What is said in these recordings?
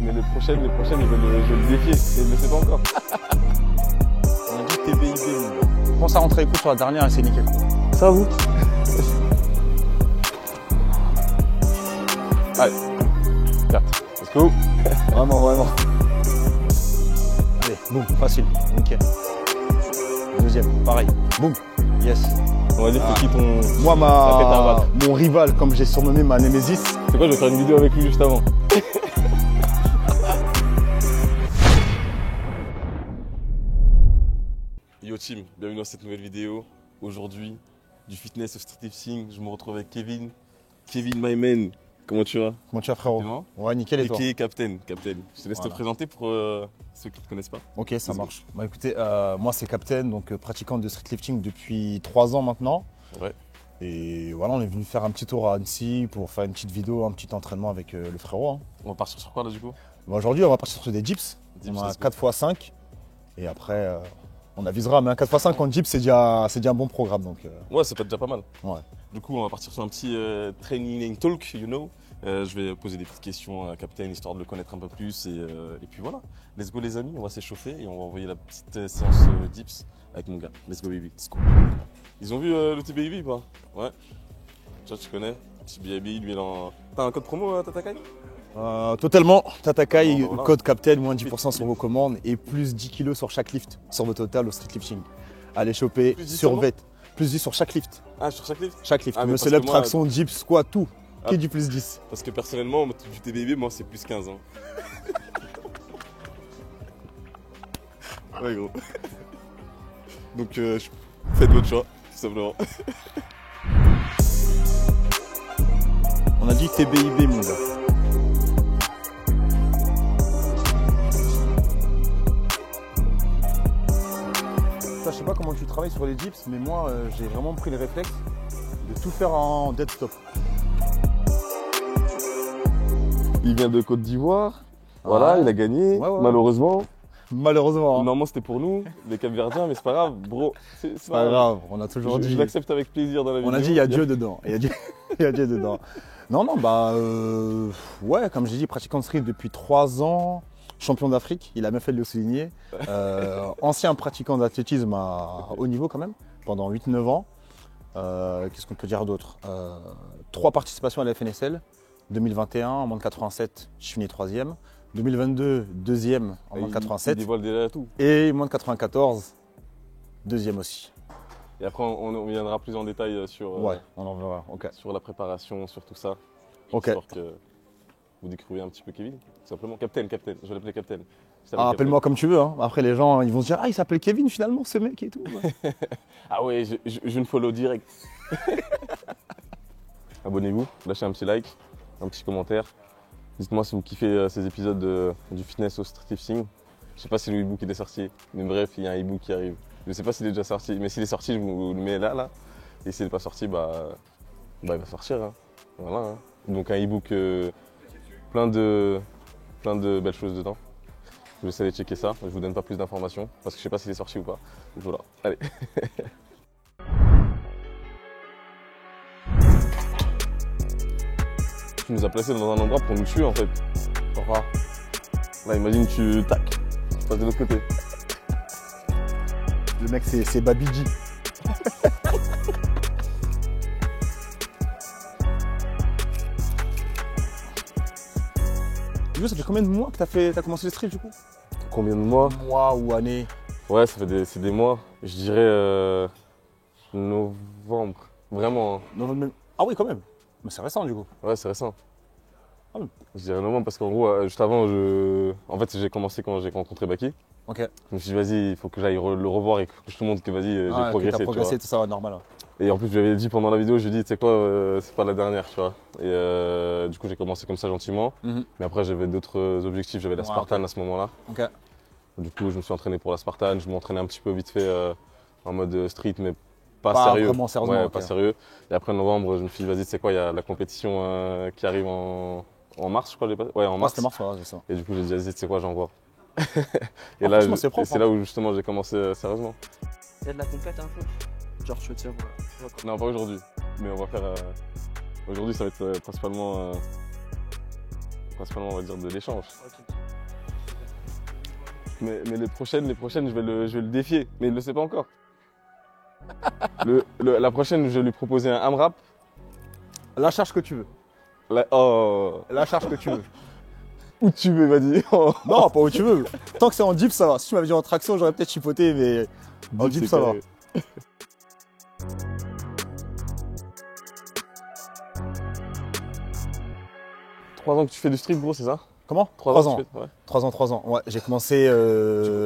Mais les prochaines, je vais le défier. Et il ne le sait pas encore. On a dit TBIB. Pense à rentrer les coups sur la dernière et c'est nickel. Ça, vous? Allez, 4. Let's go. Vraiment. Allez, boum, facile, nickel. Deuxième, pareil, boum, yes. On va dire c'est qui ton... Moi, mon rival, comme j'ai surnommé ma Némésis. C'est quoi, je vais faire une vidéo avec lui juste avant. Yo team, bienvenue dans cette nouvelle vidéo. Aujourd'hui, du fitness au street lifting, je me retrouve avec Kevin. Kevin, my man, comment tu vas? Comment tu vas, frérot? Bien. Ouais, nickel, et toi? Ok, Captain. Je te laisse te présenter pour ceux qui ne te connaissent pas. Ok, ça marche. Bah écoutez, moi c'est Captain, donc pratiquant de street lifting depuis 3 ans maintenant. Ouais. Et voilà, on est venu faire un petit tour à Annecy pour faire une petite vidéo, un petit entraînement avec le frérot. Hein. On va partir sur quoi là du coup? Bah, aujourd'hui, on va partir sur des dips. On a 4x5 et après on avisera, mais un 4x5 en dips c'est déjà un bon programme. Donc, ouais, ça peut être déjà pas mal. Ouais. Du coup, on va partir sur un petit training talk, you know. Je vais poser des petites questions à Captain histoire de le connaître un peu plus et puis voilà. Let's go les amis, on va s'échauffer et on va envoyer la petite séance dips avec mon gars. Let's go baby, let's go. Ils ont vu le TBIB ou pas? Ouais. Tu connais TBIB, lui t'as un code promo Tatakai? Totalement, Tatakai, voilà. Code Captain, moins 10% sur vos commandes et plus 10 kg sur chaque lift, sur votre total au street lifting. Allez choper sur VET, plus 10 sur chaque lift. Ah, sur chaque lift? Chaque lift, Ah, muscle up, traction, dips, squat, tout. Ah, qui du plus 10. Parce que personnellement, du TBIB, moi c'est plus 15 ans. Ouais gros. Donc faites votre choix, tout simplement. On a dit TBIB mon gars. Je sais pas comment tu travailles sur les dips, mais moi j'ai vraiment pris le réflexe de tout faire en dead stop. Il vient de Côte d'Ivoire, voilà, il a gagné, malheureusement. Malheureusement. Hein. Normalement c'était pour nous, les Capverdiens, mais c'est pas grave, bro. C'est pas grave, on a toujours dit. Je l'accepte avec plaisir dans la vidéo. On a dit il y a Dieu dedans. Il y a Dieu dedans. Non, bah ouais, comme j'ai dit, pratiquant de street depuis 3 ans, champion d'Afrique, il a bien fait de le souligner. Ancien pratiquant d'athlétisme à haut niveau quand même, pendant 8-9 ans. Qu'est-ce qu'on peut dire d'autre? 3 participations à la FNSL. 2021, en moins de 87, je finis 3e. 2022, 2e en moins de 87. Il dévoile déjà tout. Et moins de 94, 2e aussi. Et après, on viendra plus en détail sur, ouais, on en verra. Okay. Sur la préparation, sur tout ça. Ok. Histoire que vous découvriez un petit peu Kevin, tout simplement. Captain, je vais l'appeler Captain. Ah, appelle-moi comme tu veux. Hein. Après, les gens ils vont se dire, ah, il s'appelle Kevin finalement, ce mec et tout. Ouais. Ah ouais, je ne follow direct. Abonnez-vous, lâchez un petit like, un petit commentaire. Dites-moi si vous kiffez ces épisodes du fitness au street lifting. Je sais pas si le e-book est sorti, mais bref, il y a un e-book qui arrive. Je sais pas s'il est déjà sorti, mais s'il est sorti, je vous le mets là. Et s'il n'est pas sorti, bah il va sortir. Hein. Voilà. Hein. Donc un e-book plein de belles choses dedans. Je vous laisse aller checker ça. Je vous donne pas plus d'informations parce que je sais pas s'il est sorti ou pas. Donc voilà. Allez. Tu nous as placés dans un endroit pour nous tuer en fait. Pourquoi? Là imagine tu passes de l'autre côté. Le mec c'est Babiji. Du coup ça fait combien de mois que t'as commencé le street du coup? Combien de mois? Mois ou années? Ouais, ça fait c'est des mois. Je dirais novembre. Vraiment. Hein. Novembre. Ah oui quand même. Mais c'est récent du coup. Ouais, c'est récent. Ah oui. Je dirais novembre parce qu'en gros, juste avant, en fait, j'ai commencé quand j'ai rencontré Baki. Ok. Je me suis dit, vas-y, il faut que j'aille le revoir et que je te montre que, vas-y, j'ai progressé. T'as progressé, tout ça, ouais, normal. Ouais. Et en plus, je lui avais dit pendant la vidéo, je lui ai dit, tu sais quoi, c'est pas la dernière, tu vois. Et du coup, j'ai commencé comme ça gentiment. Mais après, j'avais d'autres objectifs. J'avais la Spartan à ce moment-là. Ok. Du coup, je me suis entraîné pour la Spartan. Je m'entraînais un petit peu vite fait en mode street, mais pas sérieux. Vraiment sérieusement. Ouais, pas sérieux. Et après novembre, je me suis dit, vas-y, tu sais quoi, il y a la compétition qui arrive en mars, je crois. Ouais, en mars. C'était mars, ouais, c'est ça. Et du coup, j'ai dit, vas-y, tu sais quoi, j'envoie. Et là, c'est là où justement j'ai commencé sérieusement. Il y a de la compète un peu? Genre, je veux dire, voilà. Non, pas aujourd'hui. Mais on va faire. Aujourd'hui, ça va être principalement principalement, on va dire, de l'échange. Ok. Mais les prochaines, je vais le défier. Mais il ne le sait pas encore. La prochaine, je vais lui proposer un AMRAP. La charge que tu veux. Oh, La charge que tu veux. où tu veux, vas-y. Oh. Non, pas où tu veux. Tant que c'est en dips, ça va. Si tu m'avais dit en traction, j'aurais peut-être chipoté, mais en dips, ça va. carré. 3 ans que tu fais du street, gros, c'est ça? Comment 3 ans. ans. tu fais- Ouais. 3 ans. Ouais, j'ai commencé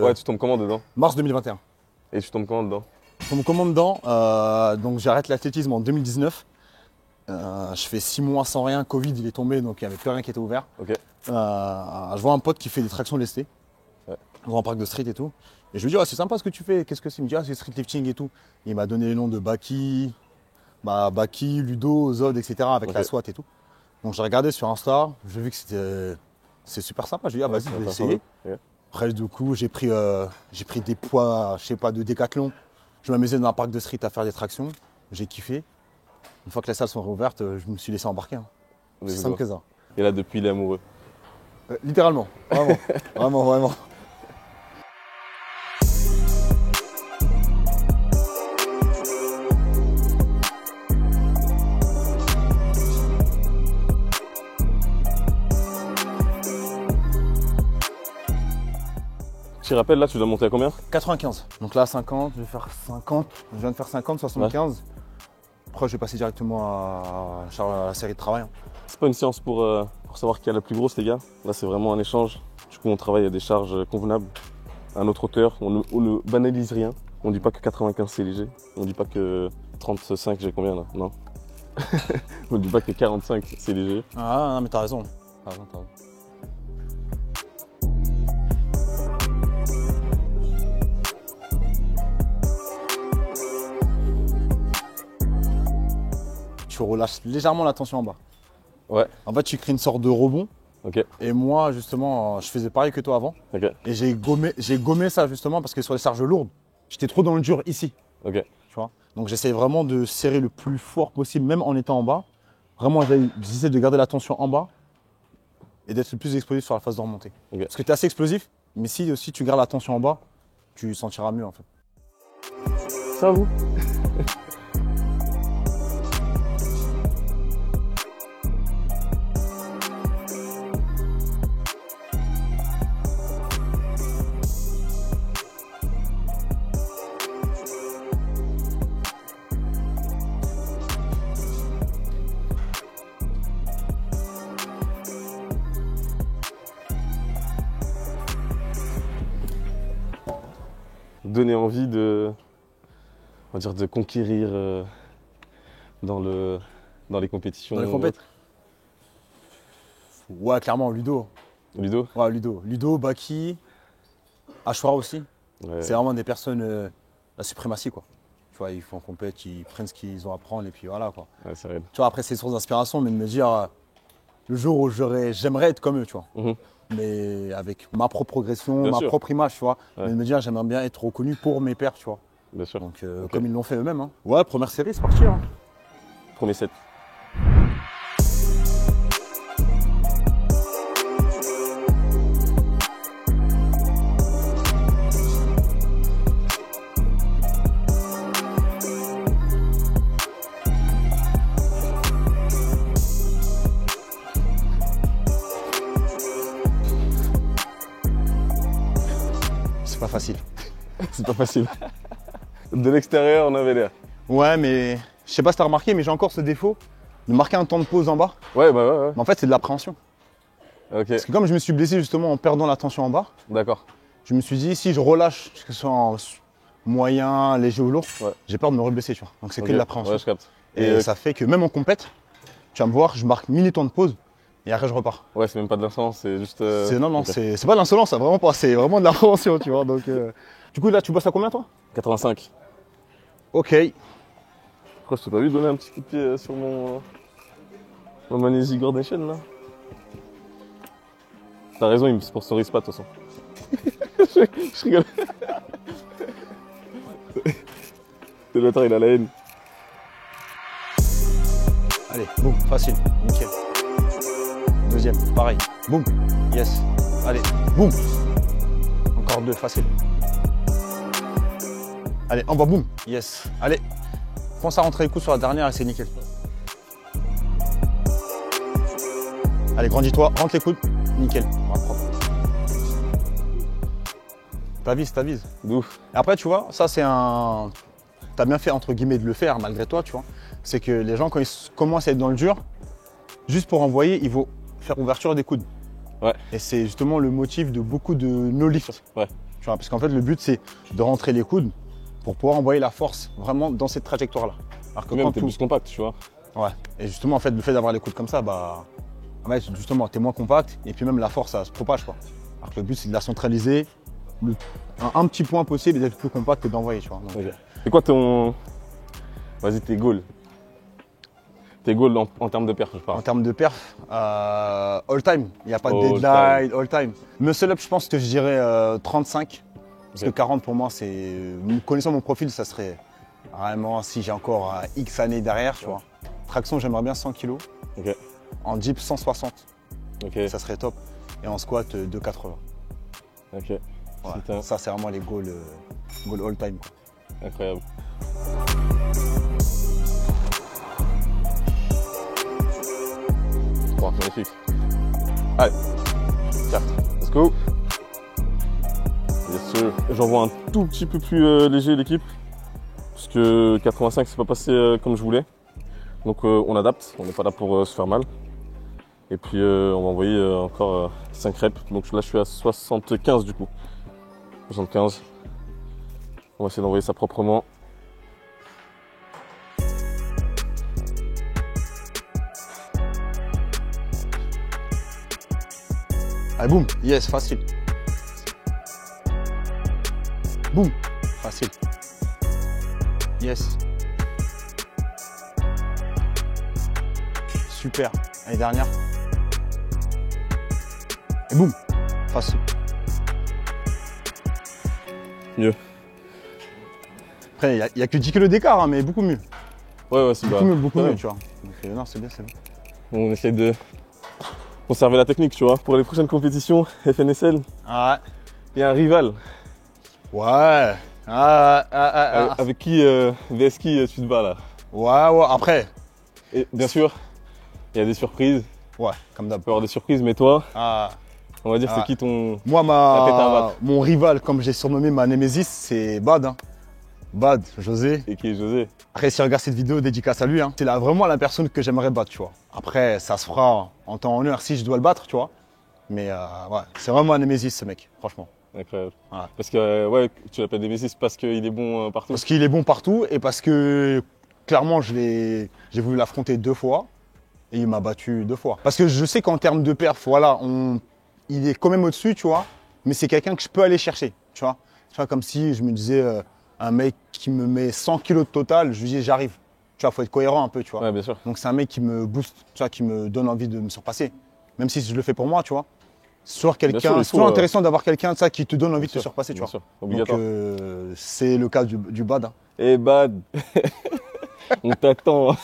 Ouais, tu tombes comment dedans? mars 2021. Et tu tombes comment dedans? Je tombe comment dedans donc j'arrête l'athlétisme en 2019. Je fais 6 mois sans rien. Covid, il est tombé, donc il n'y avait plus rien qui était ouvert. Ok. Je vois un pote qui fait des tractions lestées. Ouais. Dans un parc de street et tout. Et je lui dis, ah, c'est sympa ce que tu fais. Qu'est-ce que c'est? Il me dit, ah, c'est street lifting et tout. Il m'a donné les noms de Baki, Ludo, Zod, etc. avec Ok. la SWAT et tout. Donc j'ai regardé sur Insta. J'ai vu que c'est super sympa. Je lui dis, ah, vas-y, je vais essayer. Ok. Après, du coup, j'ai pris des poids, je sais pas, de décathlon. Je m'amusais dans un parc de street à faire des tractions. J'ai kiffé. Une fois que les salles sont réouvertes, je me suis laissé embarquer. Hein. C'est simple que ça. Et là, depuis, il est amoureux. Littéralement, vraiment, vraiment. Tu te rappelles, là, tu dois monter à combien? 95. Donc là, 50, je vais faire 50. Je viens de faire 50, 75. Après, je vais passer directement à la série de travail. Hein. C'est pas une séance pour savoir qui a la plus grosse, les gars. Là, c'est vraiment un échange. Du coup, on travaille à des charges convenables, à notre hauteur. On ne banalise rien. On dit pas que 95 c'est léger. On dit pas que 35, j'ai combien là? Non. On dit pas que 45 c'est léger. Ah non, mais t'as raison. T'as raison. Tu relâches légèrement la tension en bas. Ouais. En fait, tu crées une sorte de rebond. Ok. Et moi, justement, je faisais pareil que toi avant. Ok. Et j'ai gommé ça justement parce que sur les charges lourdes, j'étais trop dans le dur ici. Ok. Tu vois. Donc j'essaie vraiment de serrer le plus fort possible, même en étant en bas. Vraiment, j'essaie de garder la tension en bas et d'être le plus explosif sur la phase de remontée. Ok. Parce que tu es assez explosif, mais si aussi tu gardes la tension en bas, tu sentiras mieux en fait. Ça vous? Donner envie de, on va dire, de conquérir dans les compétitions. Dans les compètes. Ouais, clairement, Ludo. Ludo? Ouais, Ludo. Ludo, Baki, Ashwara aussi. Ouais. C'est vraiment des personnes, la suprématie quoi. Tu vois, ils font compète, ils prennent ce qu'ils ont à prendre et puis voilà quoi. Ouais, c'est réel. Tu vois, après c'est une source d'inspiration, mais de me dire le jour où j'aimerais être comme eux, tu vois. Mhm. Mais avec ma propre progression, Bien ma sûr. propre image, tu vois. Ouais. Mais de me dire j'aimerais bien être reconnu pour mes pairs, tu vois. Bien sûr. Donc Ok. comme ils l'ont fait eux-mêmes. Hein. Ouais, première série, c'est parti. Hein. Premier set. C'est pas facile. C'est pas facile. De l'extérieur, on avait l'air. Ouais, mais je sais pas si t'as remarqué, mais j'ai encore ce défaut de marquer un temps de pause en bas. Ouais, bah ouais, Mais en fait, c'est de l'appréhension. ouais. Ok, Parce que comme je me suis blessé justement en perdant la tension en bas, d'accord. je me suis dit si je relâche, que ce soit en moyen, léger ou lourd, Ouais. j'ai peur de me reblesser, tu vois. Donc c'est Ok. que de l'appréhension. Ouais, je capte. Et ça fait que même en compète, tu vas me voir, je marque mini temps de pause et après je repars. Ouais, c'est même pas de l'instant, c'est juste. Non, ok. c'est pas de l'insolence, ça, vraiment pas. C'est vraiment de l'appréhension, tu vois. Donc, du coup, là, tu bosses à combien, toi? 85. Ok. Pourquoi je t'ai pas vu donner un petit coup de pied sur mon Manesi Gordon là? T'as raison, il me sponsorise pas de toute façon. je rigole. Le bâtard, il a la haine. Allez, boum, facile, nickel. Deuxième, pareil. Boum. Yes. Allez, boum. Encore 2, facile. Allez, en bas, boum. Yes. Allez. Pense à rentrer les coups sur la dernière et c'est nickel. Allez, grandis-toi, rentre les coudes. Nickel. T'avises. De ouf. Et après, tu vois, ça c'est un... T'as bien fait, entre guillemets, de le faire, malgré toi, tu vois. C'est que les gens, quand ils commencent à être dans le dur, juste pour envoyer, il faut faire ouverture des coudes. Ouais. Et c'est justement le motif de beaucoup de no-lift. Ouais. Tu vois, parce qu'en fait, le but, c'est de rentrer les coudes pour pouvoir envoyer la force vraiment dans cette trajectoire-là. Alors que Même quand t'es plus compact, tu vois. Ouais. Et justement, en fait, le fait d'avoir les coudes comme ça, bah... Ouais, justement, t'es moins compact et puis même la force, ça se propage, quoi. Alors que le but, c'est de la centraliser, un petit point possible et d'être plus compact que d'envoyer, tu vois. Donc, Okay. C'est quoi ton... Vas-y, tes goals. Tes goals en termes de perf, je parle. en termes de perf, all time. Il n'y a pas de All deadline, all time. Muscle up, je pense que je dirais 35. Parce Ok. que 40 pour moi, c'est. Connaissant mon profil, ça serait vraiment si j'ai encore X années derrière, tu vois. Traction, j'aimerais bien 100 kg. Ok. En jeep, 160. Ok. Ça serait top. Et en squat, 280. Ok. Ouais. Putain. Ça, c'est vraiment les goals, goals all time, quoi. Incroyable. Wow, magnifique. Allez, carte. Let's go. Yes sir. J'envoie un tout petit peu plus léger l'équipe. Parce que 85 c'est pas passé comme je voulais. Donc on adapte, on n'est pas là pour se faire mal. Et puis on va envoyer encore 5 reps. Donc là je suis à 75 du coup. 75. On va essayer d'envoyer ça proprement. Allez, boum. Yes, facile. Boum. Facile. Yes. Super. Allez, dernière. Et boum. Facile. Mieux. Après, il n'y a que 10 kg d'écart, hein, mais beaucoup mieux. Ouais, c'est Beaucoup ouais. mieux, tu vois. Donc, non, c'est bien, c'est bien. On essaie de conserver la technique, tu vois. Pour les prochaines compétitions, FNSL, Ah il y a un rival. ouais. Avec qui, VS qui tu te bats là. Ouais. Après, Et bien sûr, il y a des surprises. ouais, comme d'hab. Il peut y avoir des surprises, mais toi, Ah. on va dire, Ah. c'est qui ton. Moi, La tête à battre. mon rival, comme j'ai surnommé ma némésis, c'est Bad. Hein. Bad, José. C'est qui, José? Après, s'il regarde cette vidéo, dédicace à lui. Hein. C'est vraiment la personne que j'aimerais battre, tu vois. Après, ça se fera en temps en heure si je dois le battre, tu vois. Mais ouais, c'est vraiment un némésis, ce mec, franchement. Incroyable. Ouais. Parce que, ouais, tu l'appelles Nemesis parce qu'il est bon partout. Parce qu'il est bon partout et parce que, clairement, j'ai voulu l'affronter 2 fois et il m'a battu 2 fois. Parce que je sais qu'en termes de perf, voilà, il est quand même au-dessus, tu vois. Mais c'est quelqu'un que je peux aller chercher, tu vois. Tu vois, comme si je me disais, un mec qui me met 100 kilos de total, je lui dis, j'arrive. Tu vois, faut être cohérent un peu, tu vois. Ouais, bien sûr. Donc c'est un mec qui me booste, tu vois, qui me donne envie de me surpasser. Même si je le fais pour moi, tu vois. C'est toujours Bien sûr, quelqu'un, il c'est toujours faut, intéressant d'avoir quelqu'un de ça qui te donne envie Bien de te sûr, surpasser, tu bien vois. sûr, Donc obligatoire. c'est le cas du Bad. Hein. Eh Bad, on t'attend.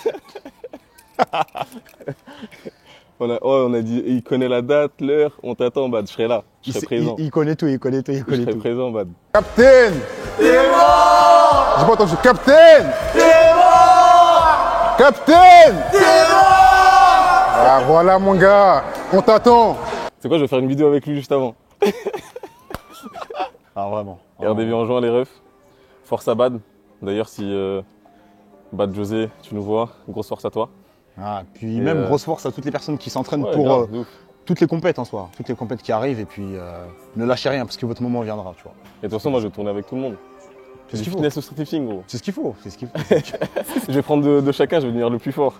on a dit, il connaît la date, l'heure, on t'attend Bad, je serai là, je serai présent. Il connaît tout, il connaît Je serai tout. présent Bad. Captain! T'es mort! J'ai pas entendu. Captain! T'es mort! Captain! T'es mort! Ah voilà mon gars, on t'attend. C'est quoi, je vais faire une vidéo avec lui juste avant. Ah vraiment. RDV en juin les refs. Force à Bad. D'ailleurs si Bad José, tu nous vois, grosse force à toi. Ah, puis Et même grosse force à toutes les personnes qui s'entraînent Ouais, pour grave, de ouf. toutes les compètes en soi. Toutes les compètes qui arrivent et puis ne lâchez rien parce que votre moment viendra, tu vois. Et de toute façon, moi je vais tourner avec tout le monde. C'est ce Du qu'il faut. fitness au street lifting, gros. C'est ce qu'il faut, c'est ce qu'il faut. Je vais prendre de chacun, je vais devenir le plus fort.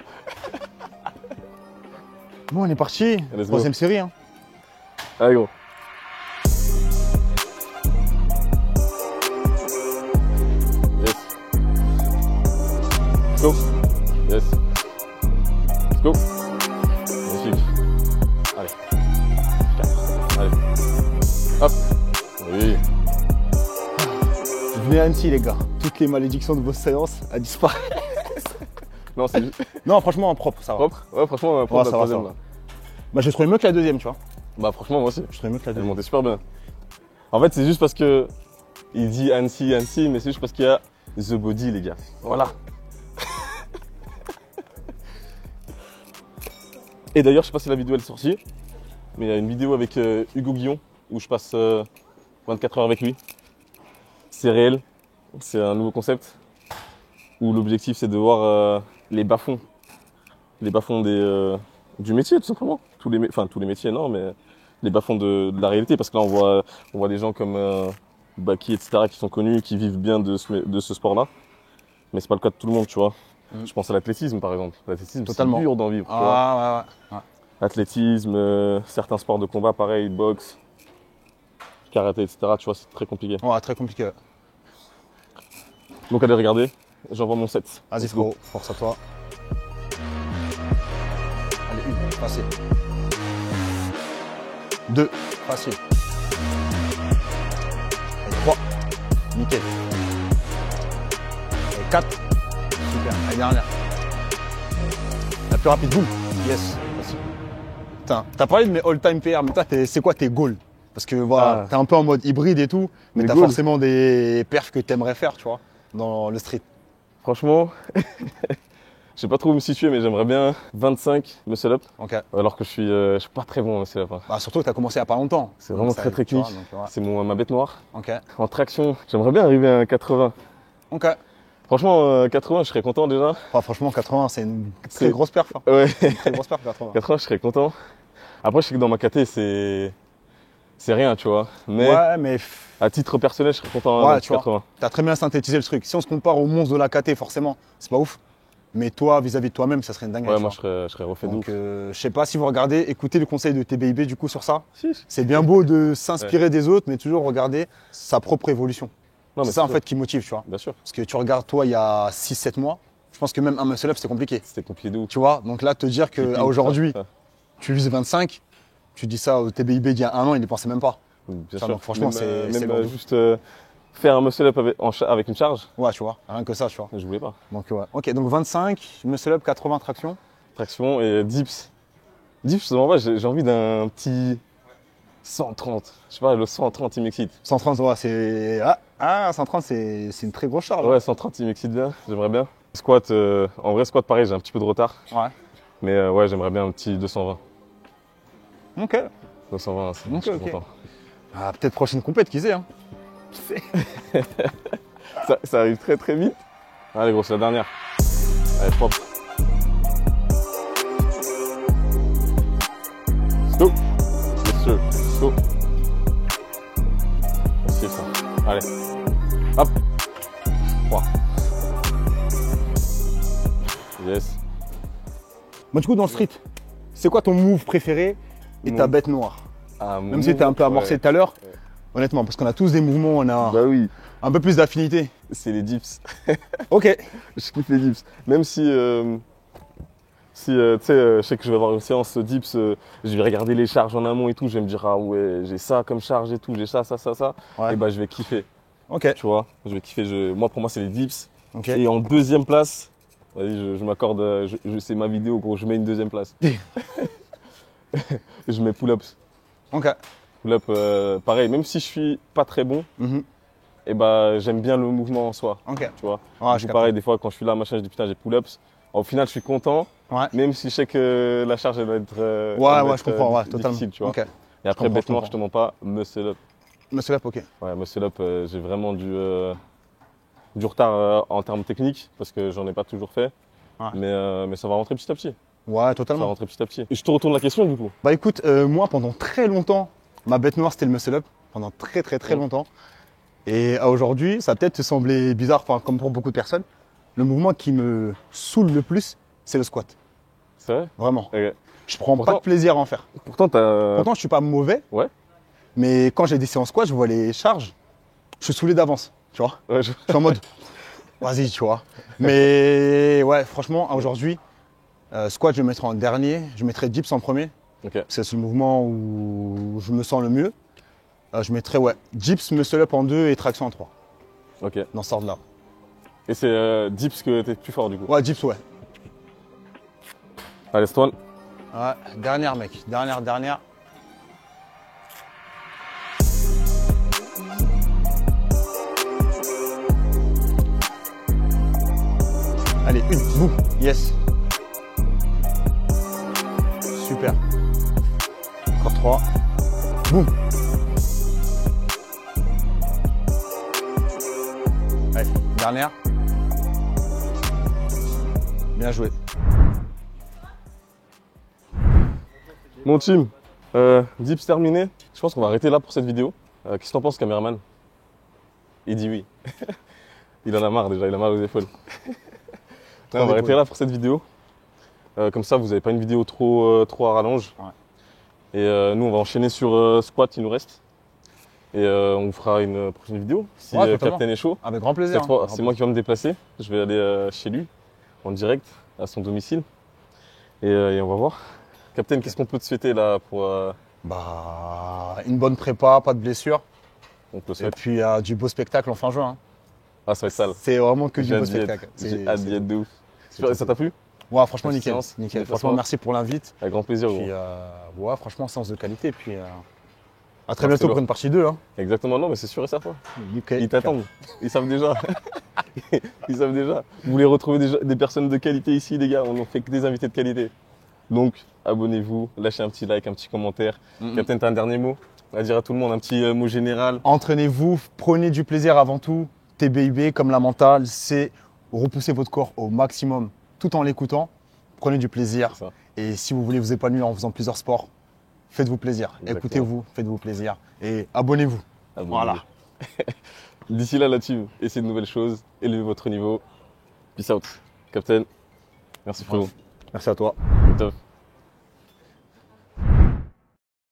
Bon, on est parti. Let's go. 3e série. Hein. Allez gros. Yes. Let's go. Yes. Let's go. Magnifique. Allez. 4. Allez. Hop. Oui. Venez à MC les gars. Toutes les malédictions de vos séances à disparaître. Non, c'est juste Non, franchement, propre, ça va. propre. Ouais, franchement, on va prendre Ouais, la ça va, troisième ça va. là. Bah, j'ai trouvé mieux que la deuxième, tu vois. Bah franchement, moi aussi. Je trouvais mieux que la Elle deuxième. montait super bien. En fait, c'est juste parce que il dit Annecy, Annecy, mais c'est juste parce qu'il y a The Body, les gars. Voilà. Et d'ailleurs, je sais pas si la vidéo elle est sortie, mais il y a une vidéo avec Hugo Guillon où je passe 24 heures avec lui. C'est réel, c'est un nouveau concept où l'objectif c'est de voir les bas-fonds du métier tout simplement. Tous les métiers non, mais les bas-fonds de la réalité, parce que là on voit des gens comme Baki, etc. qui sont connus, qui vivent bien de ce sport-là, mais c'est pas le cas de tout le monde, tu vois. Je pense à l'athlétisme par exemple. L'athlétisme, c'est Totalement. dur d'en vivre, tu vois. Ah, ouais. Athlétisme, certains sports de combat, pareil, boxe, karaté, etc. Tu vois, c'est très compliqué. Ouais, très compliqué. Donc allez regarder, j'envoie mon set. Vas-y, Let's go. frérot, force à toi. Allez, 1, facile. 2, facile. Allez, 3, nickel. Allez, 4, super. Allez, dernière. La plus rapide, boum. Yes, facile. Putain, t'as parlé de mes all-time PR, mais toi, c'est quoi tes goals? Parce que voilà, Ah. t'es un peu en mode hybride et tout, mais Mes t'as goals. forcément des perfs que t'aimerais faire, tu vois, dans le street. Franchement, je sais pas trop où me situer, mais j'aimerais bien 25 muscle up, Ok. alors que je suis pas très bon en muscle up. Hein. Bah, surtout que t'as commencé il y a pas longtemps. C'est vraiment Donc, très ça, tu vois, technique. donc, ouais. C'est ma bête noire. Ok. En traction, j'aimerais bien arriver à un 80. Ok. Franchement, 80, je serais content déjà. Enfin, franchement, 80, c'est une très C'est- grosse perf. Hein. Ouais, Très grosse perf, 80. 80, je serais content. Après, je sais que dans ma KT, c'est rien, tu vois. Mais Ouais, mais à titre personnel, je serais content Ouais, avec tu vois. 80. t'as très bien synthétisé le truc. Si on se compare au monstre de la KT, forcément, c'est pas ouf. Mais toi, vis-à-vis de toi-même, ça serait une dinguerie. Ouais, tu moi, vois. je serais refait de Donc, ouf. je sais pas si vous regardez, écoutez le conseil de TBIB du coup sur ça. Si. C'est bien beau de s'inspirer des autres, mais toujours regarder sa propre évolution. Non, mais C'est ça en sûr. fait qui motive, tu vois. Bien sûr, Parce que tu regardes toi il y a 6-7 mois, je pense que même un muscle up c'était compliqué. c'était compliqué de ouf. Tu vois, donc là te dire Et puis, qu'à aujourd'hui ça, tu vises 25, tu dis ça au TBIB d'il y a un an, il n'y pensait même pas. bien Ça, sûr. donc, franchement, c'est même lourd. juste faire un muscle up avec une charge, Ouais, tu vois, rien que ça, tu vois. je voulais pas. Donc ouais. Ok, donc 25, muscle up, 80 traction. Traction et dips. Dips, en vrai, j'ai envie d'un petit 130. Je sais pas, le 130, il m'excite. 130, ouais, c'est. 130, c'est une très grosse charge. Ouais, 130, il m'excite bien, j'aimerais bien. Squat, en vrai, squat, pareil, j'ai un petit peu de retard. Ouais. Mais ouais, j'aimerais bien un petit 220. Ok. 220, c'est Ok, je suis ok. content. Ah, peut-être prochaine compète, qui sait, hein. Ça arrive très très vite. Allez, gros, c'est la dernière. Allez, propre. Let's go. Yes, sir. Let's go. C'est ça. Allez. Hop. 3. Yes. Bon, du coup, dans le street, c'est quoi ton move préféré et ta Mon- bête noire? Ah, mon Même si t'es un peu amorcé ouais. tout à l'heure, honnêtement, parce qu'on a tous des mouvements, on a Bah oui, un peu plus d'affinité. c'est les dips. Ok. Je kiffe les dips. Même si, tu sais, je sais que je vais avoir une séance dips, je vais regarder les charges en amont et tout, je vais me dire, ah ouais, j'ai ça comme charge et tout, j'ai ça. Ouais. Et bah, je vais kiffer, Ok. tu vois. Je vais kiffer. Moi, pour moi, c'est les dips. Ok. Et en deuxième place, vas-y, je m'accorde, c'est ma vidéo, gros, je mets une deuxième place. Je mets pull-ups. Ok. Pull-up, pareil, même si je suis pas très bon, Mhm. et bah, j'aime bien le mouvement en soi, Ok. tu vois. Ouais, Du je coup, capte. pareil, des fois, quand je suis là, machin, je dis putain, j'ai pull-ups. Au final, je suis content, Ouais. même si je sais que la charge, elle va être. Ouais, elle va ouais, être, je comprends, ouais, difficile, totalement. tu vois. Ok. Et après, comprends, bête je noire, je te comprends. mens pas, muscle up. Muscle up, ok. Ouais, muscle up, j'ai vraiment du retard en termes techniques, parce que j'en ai pas toujours fait. Ouais. Mais ça va rentrer petit à petit. Ouais, Ça va totalement. rentrer petit à petit. Et je te retourne la question, du coup. Bah écoute, moi pendant très longtemps, ma bête noire c'était le muscle up, pendant très Ouais. longtemps. Et à aujourd'hui, ça va peut-être te sembler bizarre, enfin, comme pour beaucoup de personnes, le mouvement qui me saoule le plus, c'est le squat. C'est vrai. Vraiment. Ok. Je prends pas Pourtant- de plaisir à en faire. Pourtant, t'as. Pourtant, je suis pas mauvais. Ouais. Mais quand j'ai des séances squat, je vois les charges, je suis saoulé d'avance, tu vois. Ouais, Je suis en mode, vas-y, tu vois. Mais ouais, franchement, aujourd'hui, squat, je le mettrai en dernier. Je mettrai dips en premier. Ok. C'est le mouvement où je me sens le mieux. Je mettrai ouais, dips, muscle up en 2 et traction en 3. Ok. Dans ce ordre-là. Et c'est dips que t'es plus fort, du coup. Ouais, dips, ouais. Allez, Swan. Ouais, dernière, mec. Dernière. Allez, une, boum, yes. Super. Encore 3. Boum. Allez, dernière. Bien joué. Mon team, dips terminé. Je pense qu'on va arrêter là pour cette vidéo. Qu'est-ce que t'en penses, caméraman? Il dit oui. Il en a marre déjà, il a mal aux épaules. Ouais, on va arrêter là pour cette vidéo. Comme ça, vous n'avez pas une vidéo trop à rallonge. Ouais. Et nous, on va enchaîner sur squat, il nous reste. Et on vous fera une prochaine vidéo si Ouais, totalement. Captain est chaud. Avec grand plaisir. Cette fois, c'est moi qui vais me déplacer. Je vais aller chez lui, en direct, à son domicile. Et on va voir. Captain, qu'est-ce qu'on peut te souhaiter là pour... Bah, une bonne prépa, pas de blessure. on te le Et souhaite. puis du beau spectacle en fin juin. Hein. Ah, ça va être sale. C'est vraiment que du J'ai beau hâte d'y être. spectacle. J'ai hâte d'y être de ouf. c'est Ça t'a plu? Ouais, franchement, Petite nickel. séance, Nickel. petite Franchement, séance. merci pour l'invite. Avec grand plaisir, gros. Puis, ouais, franchement, séance de qualité. Puis, à très Ah, bientôt c'est pour une partie 2. Hein. Exactement, non, mais c'est sûr et certain. Nickel. Ils t'attendent. Ils savent déjà. Ils savent déjà. Vous voulez retrouver des personnes de qualité ici, les gars. On n'en fait que des invités de qualité. Donc, abonnez-vous, lâchez un petit like, un petit commentaire. Captain, t'as un dernier mot à dire à tout le monde, un petit mot général. Entraînez-vous, prenez du plaisir avant tout. TBIB, comme la mentale, c'est repousser votre corps au maximum tout en l'écoutant. Prenez du plaisir. C'est ça. Et si vous voulez vous épanouir en faisant plusieurs sports, faites-vous plaisir. Exactement. Écoutez-vous, faites-vous plaisir. Et abonnez-vous. Abonnez-vous. Voilà. D'ici là, la team, essayez de nouvelles choses, élevez votre niveau. Peace out. Captain, merci frérot. Merci à toi. Top.